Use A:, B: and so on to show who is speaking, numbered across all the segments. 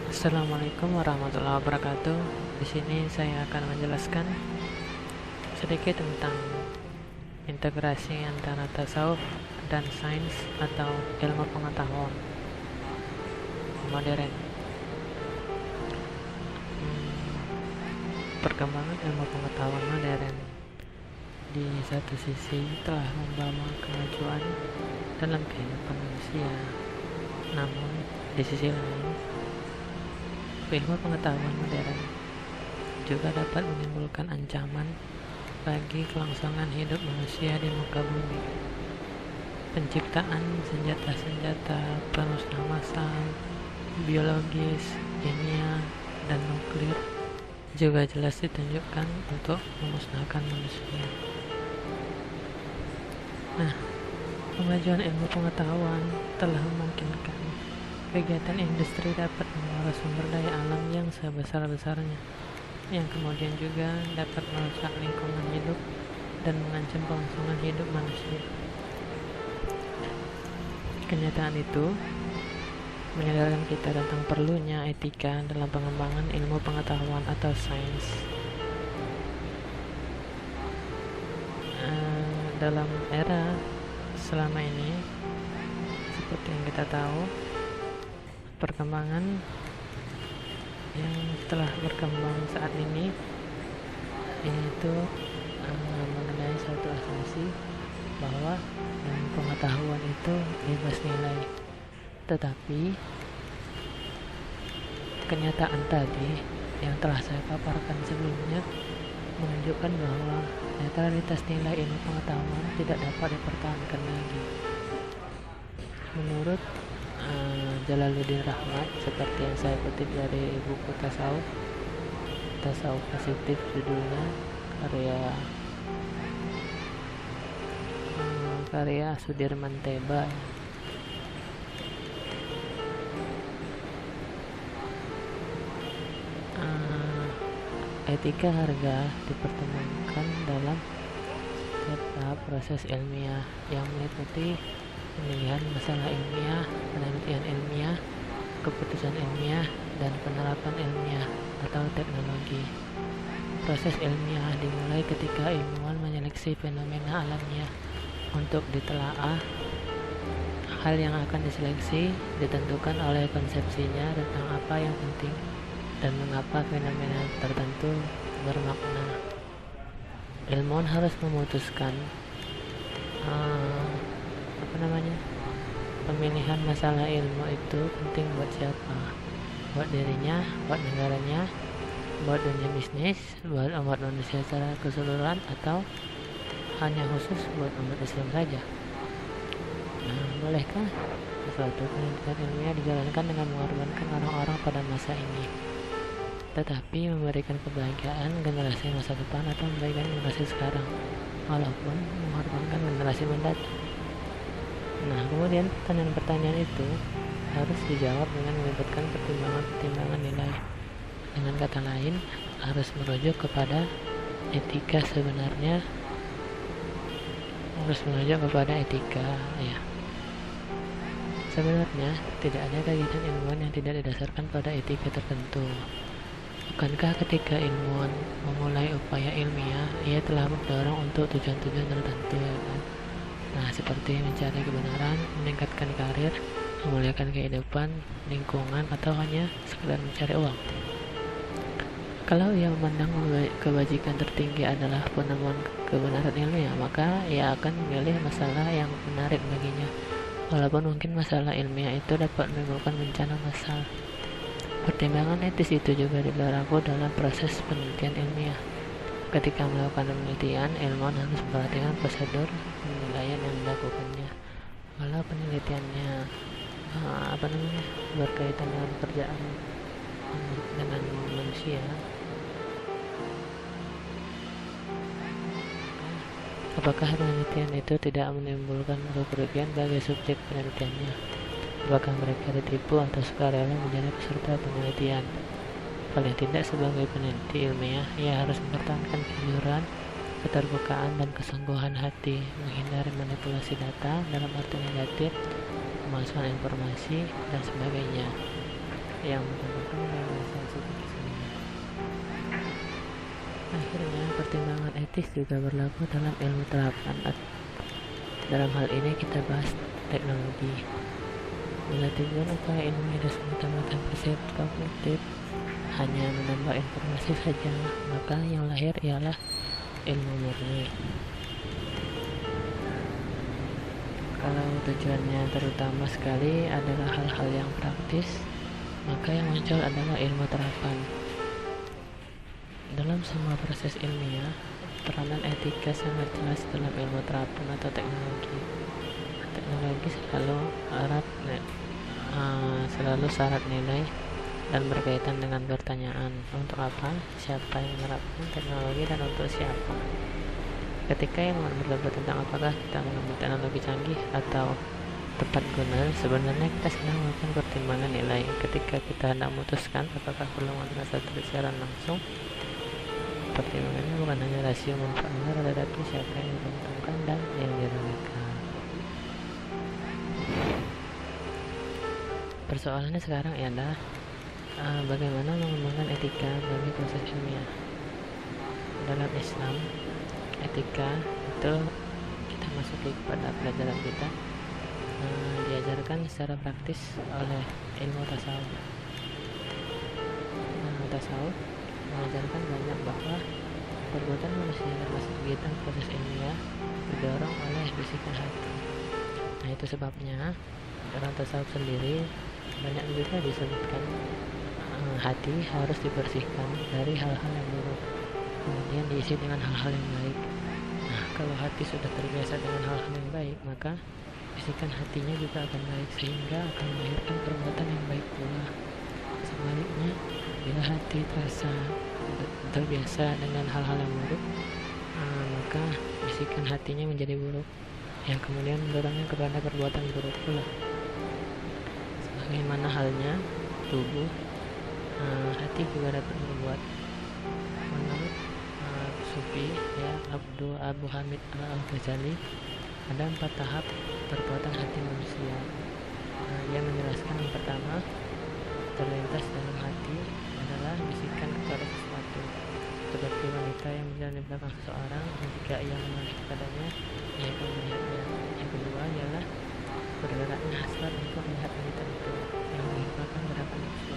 A: Assalamualaikum warahmatullahi wabarakatuh. Di sini saya akan menjelaskan sedikit tentang integrasi antara tasawuf dan sains atau ilmu pengetahuan modern. Perkembangan ilmu pengetahuan modern di satu sisi telah membawa kemajuan dalam kehidupan manusia, namun di sisi lain ilmu pengetahuan modern juga dapat menimbulkan ancaman bagi kelangsungan hidup manusia di muka bumi. Penciptaan senjata-senjata pemusnah massal, biologis, kimia, dan nuklir juga jelas ditunjukkan untuk memusnahkan manusia. Nah, kemajuan ilmu pengetahuan telah memungkinkan kegiatan industri dapat mengolah sumber daya alam yang sebesar-besarnya, yang kemudian juga dapat merusak lingkungan hidup dan mengancam kelangsungan hidup manusia. Kenyataan itu menyadarkan kita tentang perlunya etika dalam pengembangan ilmu pengetahuan atau sains. Dalam era selama ini, seperti yang kita tahu, perkembangan yang telah berkembang saat ini yaitu mengenai suatu asumsi bahwa pengetahuan itu bebas nilai, tetapi kenyataan tadi yang telah saya paparkan sebelumnya menunjukkan bahwa netralitas nilai ilmu pengetahuan tidak dapat dipertahankan lagi. Menurut Jalaluddin Rahmat, seperti yang saya kutip dari buku Tasawuf Positif judulnya, karya Sudirman Teba. Etika harga dipertemukan dalam setiap tahap proses ilmiah yang meliputi pemilihan masalah ilmiah, penelitian ilmiah, keputusan ilmiah, dan penerapan ilmiah atau teknologi. Proses ilmiah dimulai ketika ilmuwan menyeleksi fenomena alamiah untuk ditelaah. Hal yang akan diseleksi ditentukan oleh konsepsinya tentang apa yang penting dan mengapa fenomena tertentu bermakna. Ilmuwan harus memutuskan pemilihan masalah ilmu itu penting buat siapa, buat dirinya, buat negaranya, buat dunia bisnis, buat umat manusia secara keseluruhan, atau hanya khusus buat umat Islam saja. Bolehkah suatu penelitian ilmiah dijalankan dengan mengorbankan orang-orang pada masa ini, tetapi memberikan kebahagiaan generasi masa depan, atau memberikan generasi sekarang walaupun mengorbankan generasi mendatang? Kemudian pertanyaan-pertanyaan itu harus dijawab dengan melibatkan pertimbangan-pertimbangan nilai. Dengan kata lain, harus merujuk kepada etika sebenarnya, Sebenarnya tidak ada kegiatan ilmuwan yang tidak didasarkan pada etika tertentu. Bukankah ketika ilmuwan memulai upaya ilmiah, ia telah mendorong untuk tujuan-tujuan tertentu, ya kan? Seperti mencari kebenaran, meningkatkan karir, memuliakan kehidupan, lingkungan, atau hanya sekedar mencari uang. Kalau ia memandang kebajikan tertinggi adalah penemuan kebenaran ilmiah, maka ia akan memilih masalah yang menarik baginya, walaupun mungkin masalah ilmiah itu dapat menimbulkan bencana massal. Pertimbangan etis itu juga berlaku dalam proses penelitian ilmiah. Ketika melakukan penelitian, ilmuwan harus memperhatikan prosedur penilaian yang dilakukannya. Kalau penelitiannya berkaitan dengan pekerjaan dengan manusia, apakah penelitian itu tidak menimbulkan kerugian bagi subjek penelitiannya? Apakah mereka ditipu atau sukarela menjadi peserta penelitian? Paling tidak sebagai peneliti ilmiah, ia harus mempertahankan kejujuran, keterbukaan, dan kesungguhan hati, menghindari manipulasi data dalam arti negatif, pemalsuan informasi dan sebagainya yang merupakan realisasi kesenian. Akhirnya, pertimbangan etis juga berlaku dalam ilmu terapan. Dalam hal ini kita bahas teknologi. Bila tujuan upaya ilmiah dan semata-mata bersifat kognitif, hanya menambah informasi saja, maka yang lahir ialah ilmu murni. Kalau tujuannya terutama sekali adalah hal-hal yang praktis, maka yang muncul adalah ilmu terapan. Dalam semua proses ilmiah, peranan etika sangat jelas dalam ilmu terapan atau teknologi. Teknologi selalu syarat nilai dan berkaitan dengan pertanyaan untuk apa, siapa yang menerapkan teknologi, dan untuk siapa. Ketika ilmuwan berdebat tentang apakah kita menemukan teknologi canggih atau tepat guna, sebenarnya kita sedang melakukan pertimbangan nilai. Ketika kita hendak memutuskan apakah perlu menggunakan satelit secara langsung, pertimbangannya bukan hanya rasio manfaat, tetapi siapa yang diuntungkan dan yang dirugikan. Persoalannya sekarang ialah bagaimana mengembangkan etika bagi proses ilmiah. Dalam Islam, etika itu kita masuki kepada pelajaran kita, diajarkan secara praktis oleh ilmu tasawuf. Tasawuf mengajarkan banyak bahwa perbuatan manusia termasuk kegiatan proses ilmiah didorong oleh bisikan hati. Nah, itu sebabnya dalam tasawuf sendiri banyak juga disebutkan hati harus dibersihkan dari hal-hal yang buruk, kemudian diisi dengan hal-hal yang baik. Nah, kalau hati sudah terbiasa dengan hal-hal yang baik, maka bisikan hatinya juga akan baik, sehingga akan melahirkan perbuatan yang baik pula. Sebaliknya, bila hati terbiasa dengan hal-hal yang buruk, maka bisikan hatinya menjadi buruk, yang kemudian mendorongnya kepada perbuatan buruk pula. Sebagaimana halnya tubuh, hati juga dapat berbuat. Menurut Sufi Abu Hamid Al-Ghazali, ada 4 tahap perbuatan hati manusia. Ia menjelaskan yang pertama, terlintas dalam hati adalah bisikan kepada sesuatu, seperti wanita yang berjalan di belakang seseorang, jika ia menoleh kepadanya, ia akan melihatnya. Yang kedua ialah bergeraknya hasrat untuk melihat wanita itu, yang merupakan gerakan nafsu.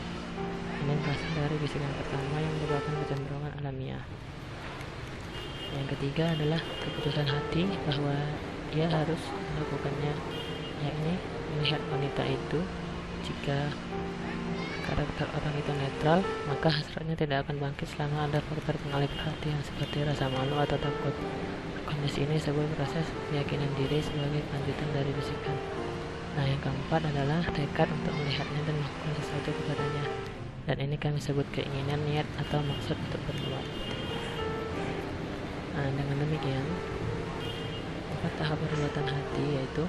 A: Ini berasal dari bisikan pertama yang merupakan kecenderungan alamiah. Yang ketiga adalah keputusan hati bahwa ia harus melakukannya, yakni melihat wanita itu. Jika karakter orang itu netral, maka hasratnya tidak akan bangkit selama ada faktor pengalih perhatian seperti rasa malu atau takut. Kondisi ini disebut proses keyakinan diri sebagai lanjutan dari bisikan. Nah, yang keempat adalah tekad untuk melihatnya dan melakukan sesuatu kepadanya, dan ini kami sebut keinginan, niat, atau maksud untuk berbuat. Nah, dengan demikian 4 tahap perbuatan hati, yaitu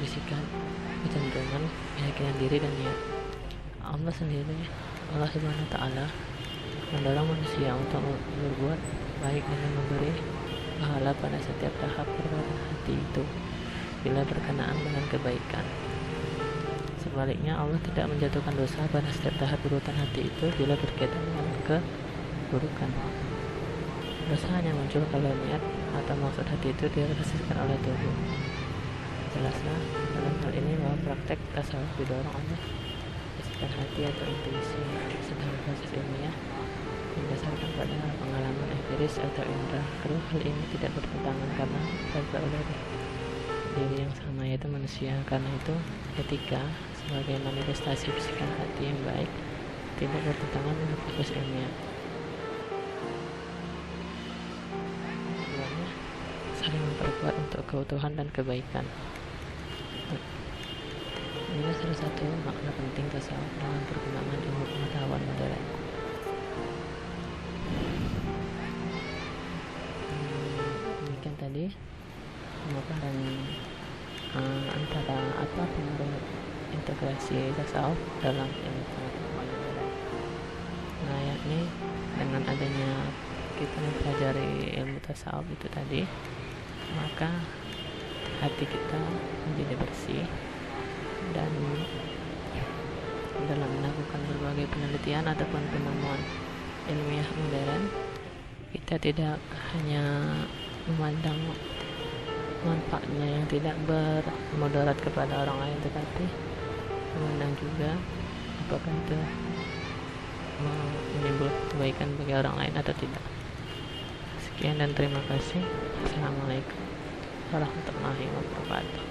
A: bisikan, kecenderungan, keyakinan diri, dan niat. Allah Subhanahu wa Ta'ala mendorong manusia untuk berbuat baik dengan memberi pahala pada setiap tahap perbuatan hati itu bila berkenaan dengan kebaikan. Sebaliknya, Allah tidak menjatuhkan dosa pada setiap tahap perbuatan hati itu bila berkaitan dengan keburukan. Dosa hanya muncul kalau niat atau maksud hati itu direalisasikan oleh tubuh. Jelaslah dalam hal ini bahwa praktek tasawuf didorong oleh bisikan hati atau intuisi, sedang proses ilmiah didasarkan pada pengalaman empiris atau indera. Kedua hal ini tidak bertentangan karena berasal dari diri yang sama, yaitu manusia. Karena itu, etika sebagai manifestasi bisikan hati yang baik tidak bertentangan dengan proses ilmiah. Keduanya saling memperkuat untuk keutuhan dan kebaikan. Inilah salah satu makna penting tasawuf dalam perkembangan ilmu pengetahuan modern. Demikian tadi pemaparan antara apa pengaruh integrasi tasawuf dalam ilmu pengetahuan modern. Nah, yakni dengan adanya kita mempelajari ilmu tasawuf itu tadi, maka hati kita menjadi bersih dalam melakukan berbagai penelitian ataupun penemuan ilmiah modern. Kita tidak hanya memandang manfaatnya yang tidak bermudarat kepada orang lain, tetapi memandang juga apakah itu menimbulkan kebaikan bagi orang lain atau tidak. Sekian dan terima kasih. Assalamualaikum warahmatullahi wabarakatuh.